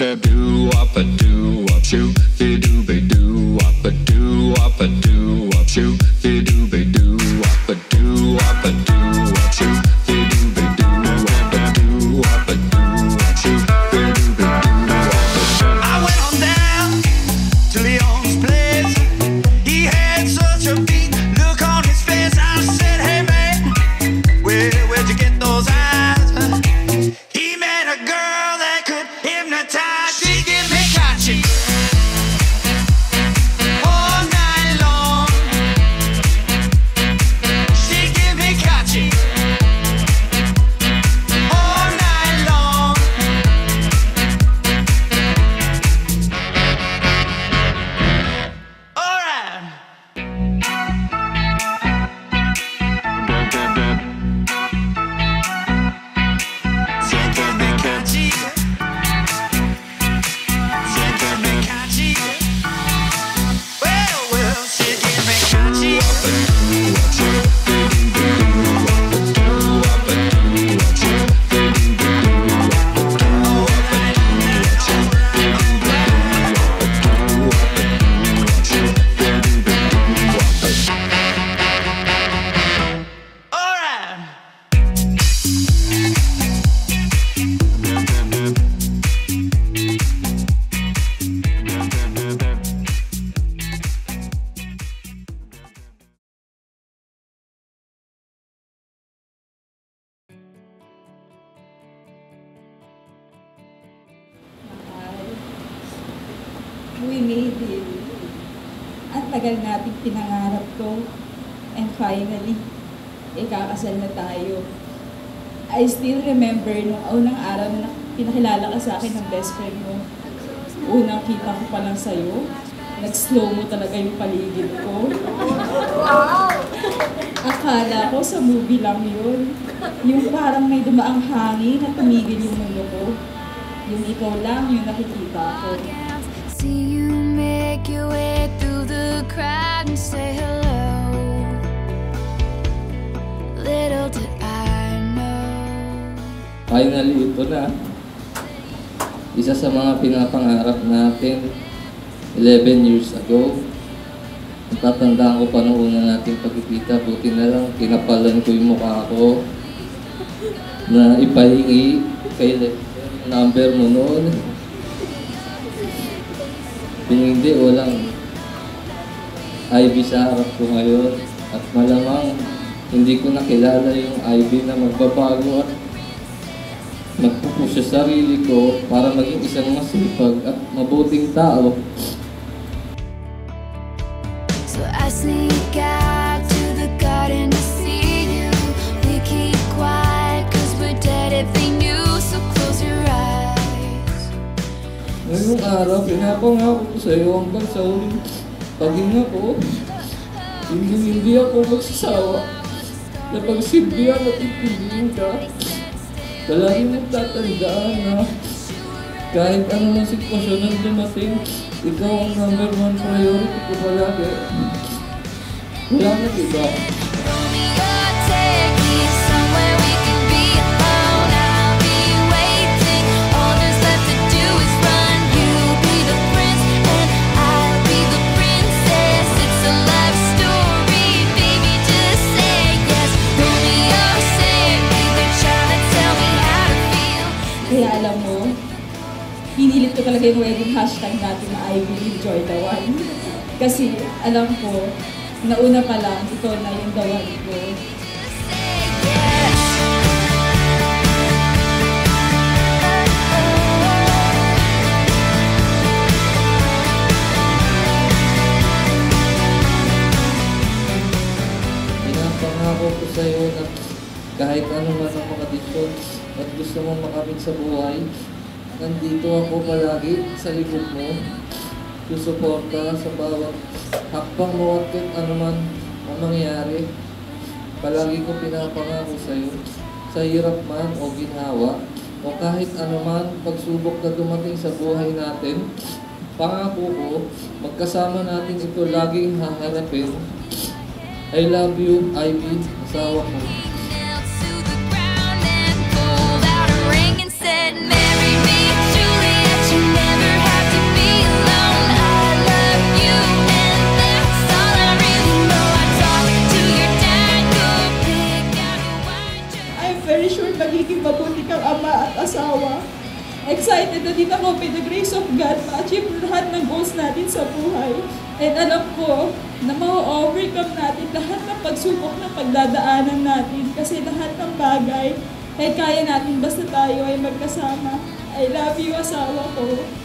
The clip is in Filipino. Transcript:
do wop a do wop shoo, be do be do wop a do wop a do wop shoo, be do be do wop a do wop a do wop shoo, be do be do wop a do wop a do wop shoo, be do be do wop a do. I went on down to Leon's place. He had such a beat look on his face. I said, hey man, where'd you get those eyes? He met a girl that could hypnotize. She give me catchy all night long. She give me catchy all night long. All right. She give me catchy. She give me catchy. Well, she give me catchy. All right. We made it. Ang tagal nating pinangarap to. And finally, ikakasal na tayo. I still remember nung unang araw na pinakilala ka sa akin ng best friend mo. Unang kita ko pa lang sa'yo. Nag-slow mo talaga yung paligid ko. Akala ko sa movie lang yun. Yung parang may dumaang hangin na tumigil yung mundo ko. Yung ikaw lang yung nakikita ko. See you make your way through the crowd and say hello. Little did I know. Finally, ito na. Isa sa mga pinapangarap natin 11 years ago. Natatandaan ko pa nung una nating pagkikita. Buti na lang, kinapalan ko yung mukha ko na ipahingi kay number mo noon. Kung hindi, walang Ivy sa harap ko ngayon. At malamang hindi ko nakilala yung Ivy na magbabago at magpupush sa sarili ko para maging isang masipag at mabuting tao. So I sneak out to the garden to see you. We keep quiet cause we're dead if they knew. So close your eyes. Ngayong araw, pinapangako ko sa iyo hanggang sa huling paghinga ko. Hindi ako magsasawa na pagsilbihan at ipiling ka. Palagi mong tatandaan na kahit anong sitwasyon ang dumating, ikaw ang number 1 priority ko palagi. Wala nang iba. Romeo, take me somewhere we can be alone. I'll be waiting. All there's left to do is run. You'll be the prince and I'll be the princess. It's a love story, baby, just say yes. Romeo, say me, they're trying to tell me how to feel. Kaya alam mo, hinilit ko talaga yung wedding hashtag natin na I believe Joy the One. Kasi alam ko, nauna pa lang, ito na yung the one ko. Pinapangako ko sa iyo na kahit ano man ang mga desisyon at gusto mong makamit sa buhay, nandito ako palagi sa likod mo. Susuporta sa bawat hakbang mo at kahit ano man ang mangyari. Palagi ko pinapangako sa iyo, sa hirap man o ginhawa, o kahit ano man pagsubok na dumating sa buhay natin, pangako ko, magkasama natin ito laging haharapin. I love you, Ivy, asawa ko. Ring and said, marry me, Juliet, you know. Excited na din ako by the grace of God ma-achieve lahat ng goals natin sa buhay. And alam ko na ma-overcome natin lahat ng pagsubok na pagdadaanan natin kasi lahat ng bagay ay kaya natin basta tayo ay magkasama. I love you, asawa ko.